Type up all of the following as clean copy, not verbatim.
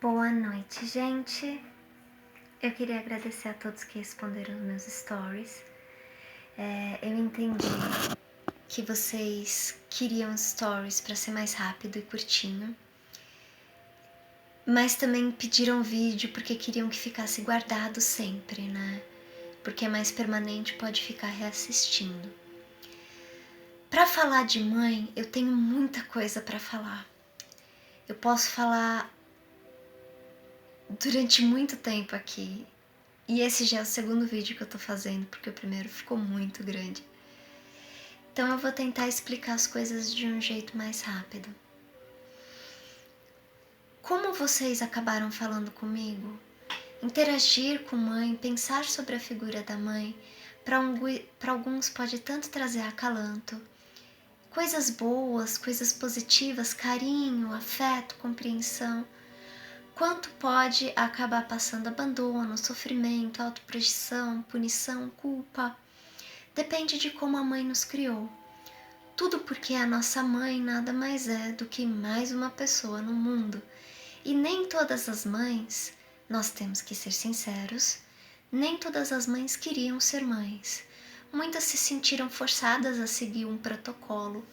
Boa noite, gente. Eu queria agradecer a todos que responderam os meus stories. Eu entendi que vocês queriam stories para ser mais rápido e curtinho, mas também pediram vídeo porque queriam que ficasse guardado sempre, né? Porque é mais permanente, pode ficar reassistindo. Para falar de mãe, eu tenho muita coisa para falar. Eu posso falar durante muito tempo aqui. E esse já é o segundo vídeo que eu tô fazendo, porque o primeiro ficou muito grande. Então eu vou tentar explicar as coisas de um jeito mais rápido. Como vocês acabaram falando comigo, interagir com mãe, pensar sobre a figura da mãe, para alguns pode tanto trazer acalanto, coisas boas, coisas positivas, carinho, afeto, compreensão, quanto pode acabar passando abandono, sofrimento, autoprojeção, punição, culpa. Depende de como a mãe nos criou. Tudo porque a nossa mãe nada mais é do que mais uma pessoa no mundo. E nem todas as mães, nós temos que ser sinceros, nem todas as mães queriam ser mães. Muitas se sentiram forçadas a seguir um protocolo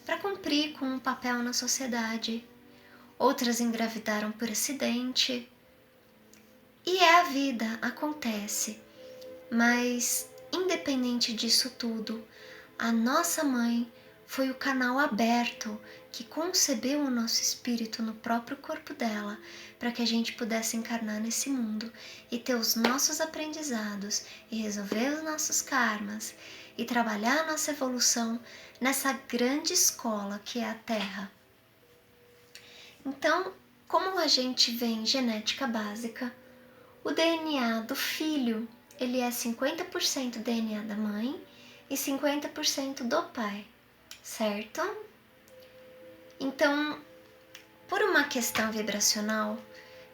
para cumprir com um papel na sociedade. Outras engravidaram por acidente. E é a vida, acontece. Mas, independente disso tudo, a nossa mãe foi o canal aberto que concebeu o nosso espírito no próprio corpo dela para que a gente pudesse encarnar nesse mundo e ter os nossos aprendizados e resolver os nossos karmas e trabalhar a nossa evolução nessa grande escola que é a Terra. Então, como a gente vê em genética básica, o DNA do filho ele é 50% DNA da mãe e 50% do pai, certo? Então, por uma questão vibracional,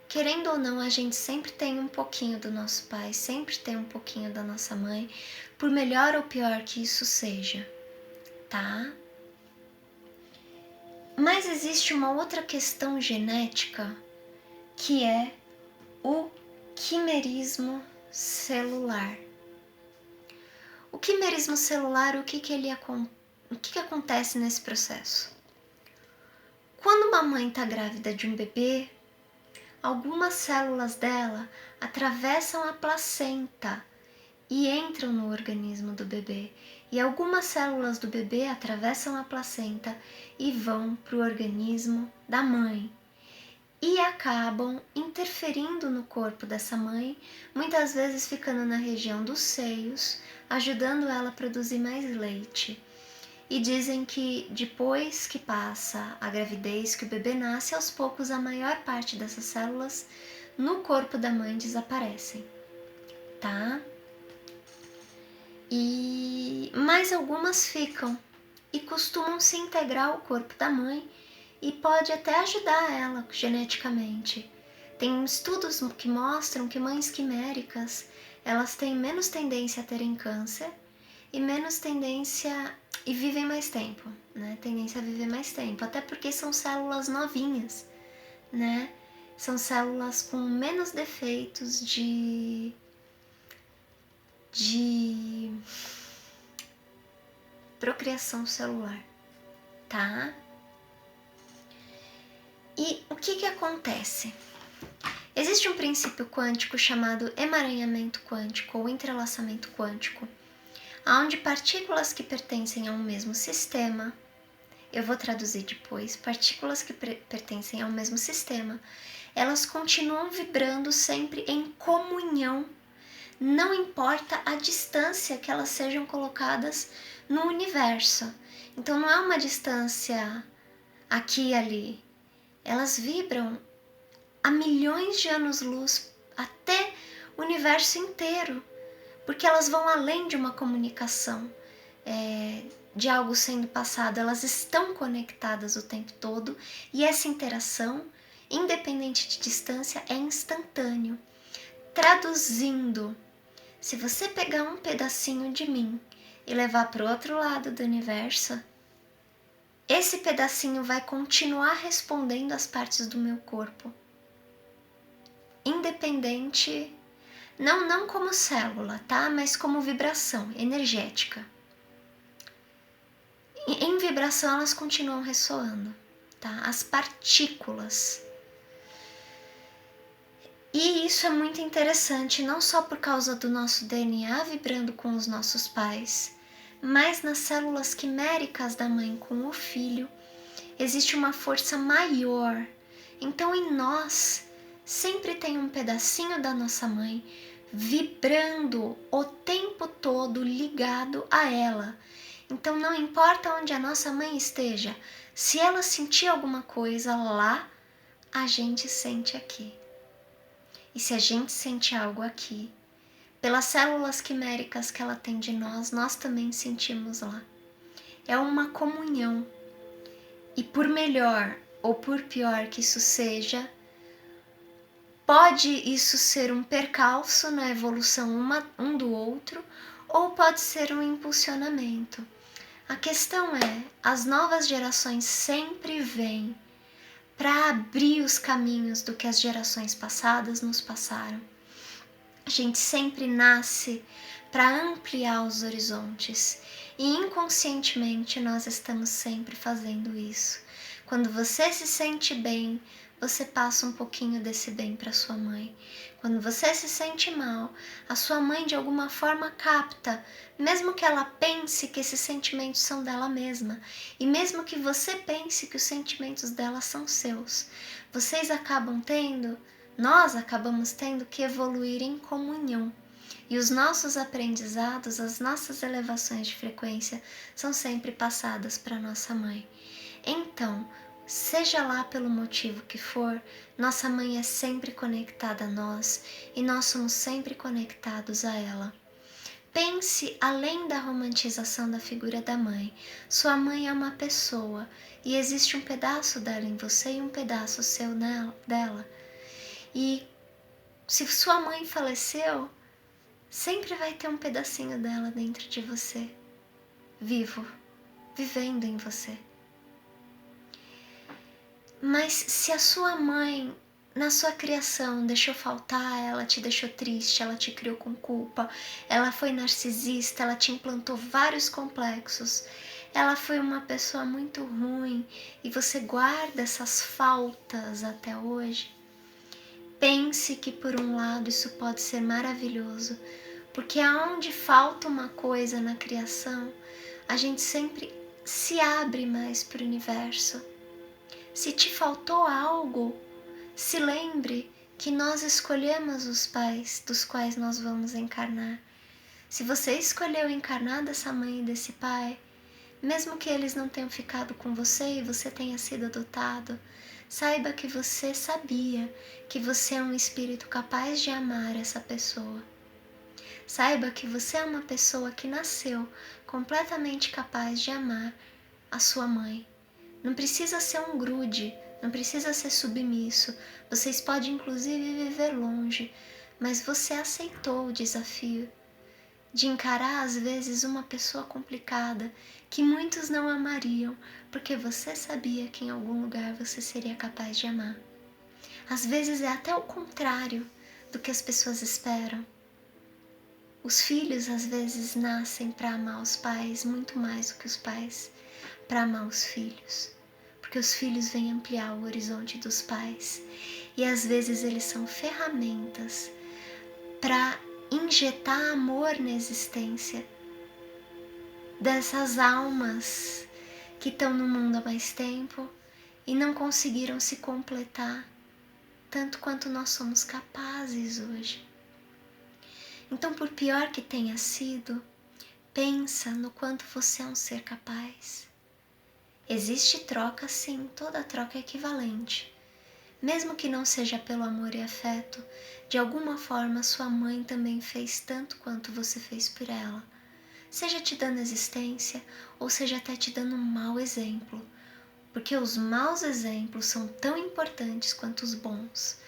querendo ou não, a gente sempre tem um pouquinho do nosso pai, sempre tem um pouquinho da nossa mãe, por melhor ou pior que isso seja, tá? Mas existe uma outra questão genética, que é o quimerismo celular. O quimerismo celular, o que acontece nesse processo? Quando uma mãe está grávida de um bebê, algumas células dela atravessam a placenta e entram no organismo do bebê. E algumas células do bebê atravessam a placenta e vão para o organismo da mãe. E acabam interferindo no corpo dessa mãe, muitas vezes ficando na região dos seios, ajudando ela a produzir mais leite. E dizem que depois que passa a gravidez, que o bebê nasce, aos poucos a maior parte dessas células no corpo da mãe desaparecem, tá? Mas algumas ficam e costumam se integrar ao corpo da mãe e pode até ajudar ela geneticamente. Tem estudos que mostram que mães quiméricas, elas têm menos tendência a terem câncer e menos tendência e vivem mais tempo, né? Tendência a viver mais tempo, até porque são células novinhas, né? São células com menos defeitos de procriação celular, tá? E o que acontece? Existe um princípio quântico chamado emaranhamento quântico ou entrelaçamento quântico, onde partículas que pertencem a um mesmo sistema, eu vou traduzir depois, partículas que pertencem a um mesmo sistema, elas continuam vibrando sempre em comunhão, não importa a distância que elas sejam colocadas no universo. Então não é uma distância aqui e ali, elas vibram a milhões de anos-luz até o universo inteiro, porque elas vão além de uma comunicação, de algo sendo passado, elas estão conectadas o tempo todo e essa interação, independente de distância, é instantâneo. Traduzindo, se você pegar um pedacinho de mim e levar para o outro lado do universo, esse pedacinho vai continuar respondendo às partes do meu corpo. dependente, não como célula, tá? Mas como vibração energética. Em vibração elas continuam ressoando, tá? As partículas. E isso é muito interessante, não só por causa do nosso DNA vibrando com os nossos pais, mas nas células quiméricas da mãe com o filho, existe uma força maior. Então em nós sempre tem um pedacinho da nossa mãe vibrando o tempo todo ligado a ela. Então não importa onde a nossa mãe esteja, se ela sentir alguma coisa lá, a gente sente aqui. E se a gente sente algo aqui, pelas células quiméricas que ela tem de nós, nós também sentimos lá. É uma comunhão. E por melhor ou por pior que isso seja, pode isso ser um percalço na evolução um do outro, ou pode ser um impulsionamento. A questão é, as novas gerações sempre vêm para abrir os caminhos do que as gerações passadas nos passaram. A gente sempre nasce para ampliar os horizontes e inconscientemente nós estamos sempre fazendo isso. Quando você se sente bem, você passa um pouquinho desse bem para sua mãe. Quando você se sente mal, a sua mãe de alguma forma capta, mesmo que ela pense que esses sentimentos são dela mesma, e mesmo que você pense que os sentimentos dela são seus, nós acabamos tendo que evoluir em comunhão. E os nossos aprendizados, as nossas elevações de frequência são sempre passadas para nossa mãe. Então, seja lá pelo motivo que for, nossa mãe é sempre conectada a nós e nós somos sempre conectados a ela. Pense além da romantização da figura da mãe. Sua mãe é uma pessoa e existe um pedaço dela em você e um pedaço seu dela. E se sua mãe faleceu, sempre vai ter um pedacinho dela dentro de você, vivo, vivendo em você. Mas se a sua mãe, na sua criação, deixou faltar, ela te deixou triste, ela te criou com culpa, ela foi narcisista, ela te implantou vários complexos, ela foi uma pessoa muito ruim e você guarda essas faltas até hoje, pense que por um lado isso pode ser maravilhoso, porque aonde falta uma coisa na criação, a gente sempre se abre mais para o universo. Se te faltou algo, se lembre que nós escolhemos os pais dos quais nós vamos encarnar. Se você escolheu encarnar dessa mãe e desse pai, mesmo que eles não tenham ficado com você e você tenha sido adotado, saiba que você sabia que você é um espírito capaz de amar essa pessoa. Saiba que você é uma pessoa que nasceu completamente capaz de amar a sua mãe. Não precisa ser um grude, não precisa ser submisso. Vocês podem inclusive viver longe, mas você aceitou o desafio de encarar às vezes uma pessoa complicada que muitos não amariam, porque você sabia que em algum lugar você seria capaz de amar. Às vezes é até o contrário do que as pessoas esperam. Os filhos às vezes nascem para amar os pais muito mais do que os pais para amar os filhos, porque os filhos vêm ampliar o horizonte dos pais e às vezes eles são ferramentas para injetar amor na existência dessas almas que estão no mundo há mais tempo e não conseguiram se completar tanto quanto nós somos capazes hoje. Então, por pior que tenha sido, pensa no quanto você é um ser capaz. Existe troca, sim, toda troca é equivalente. Mesmo que não seja pelo amor e afeto, de alguma forma sua mãe também fez tanto quanto você fez por ela. Seja te dando existência ou seja até te dando um mau exemplo, porque os maus exemplos são tão importantes quanto os bons.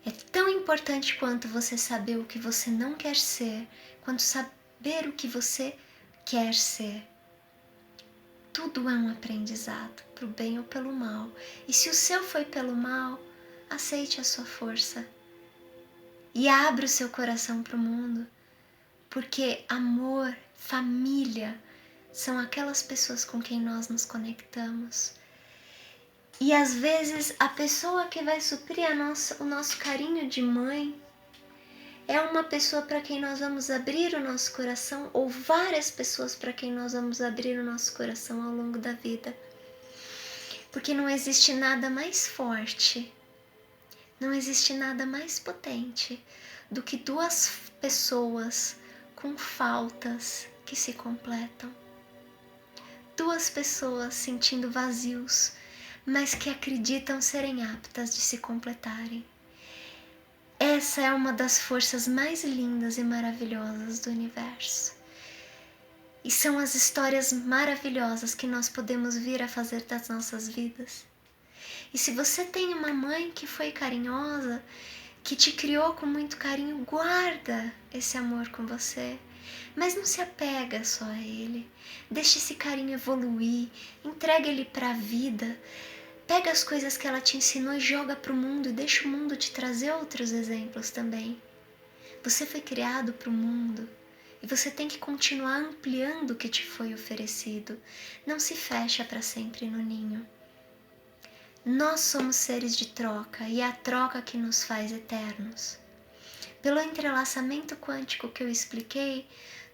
É tão importante quanto você saber o que você não quer ser, quanto saber o que você quer ser. Tudo é um aprendizado, pro bem ou pelo mal. E se o seu foi pelo mal, aceite a sua força. e abra o seu coração para o mundo, porque amor, família, são aquelas pessoas com quem nós nos conectamos. E às vezes a pessoa que vai suprir o nosso carinho de mãe é uma pessoa para quem nós vamos abrir o nosso coração, ou várias pessoas para quem nós vamos abrir o nosso coração ao longo da vida. Porque não existe nada mais forte, não existe nada mais potente do que duas pessoas com faltas que se completam. Duas pessoas sentindo vazios, mas que acreditam serem aptas de se completarem. Essa é uma das forças mais lindas e maravilhosas do universo. E são as histórias maravilhosas que nós podemos vir a fazer das nossas vidas. E se você tem uma mãe que foi carinhosa, que te criou com muito carinho, guarda esse amor com você. Mas não se apega só a ele. Deixe esse carinho evoluir, entregue ele para a vida. Pega as coisas que ela te ensinou e joga para o mundo, e deixa o mundo te trazer outros exemplos também. Você foi criado para o mundo e você tem que continuar ampliando o que te foi oferecido. Não se fecha para sempre no ninho. Nós somos seres de troca e é a troca que nos faz eternos. Pelo entrelaçamento quântico que eu expliquei,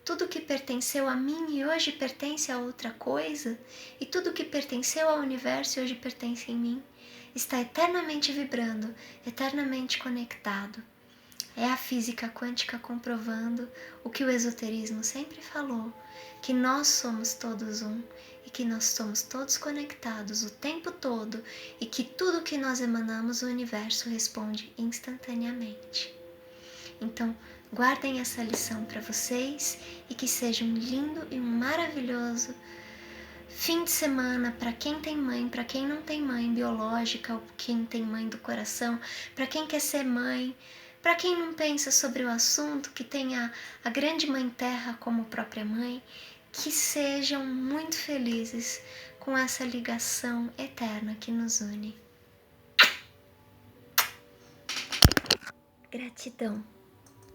tudo que pertenceu a mim e hoje pertence a outra coisa, e tudo que pertenceu ao universo e hoje pertence em mim, está eternamente vibrando, eternamente conectado. É a física quântica comprovando o que o esoterismo sempre falou, que nós somos todos um e que nós somos todos conectados o tempo todo e que tudo que nós emanamos o universo responde instantaneamente. Então, guardem essa lição para vocês e que seja um lindo e um maravilhoso fim de semana para quem tem mãe, para quem não tem mãe biológica ou quem tem mãe do coração, para quem quer ser mãe, para quem não pensa sobre o assunto, que tenha a grande mãe terra como própria mãe, que sejam muito felizes com essa ligação eterna que nos une. Gratidão.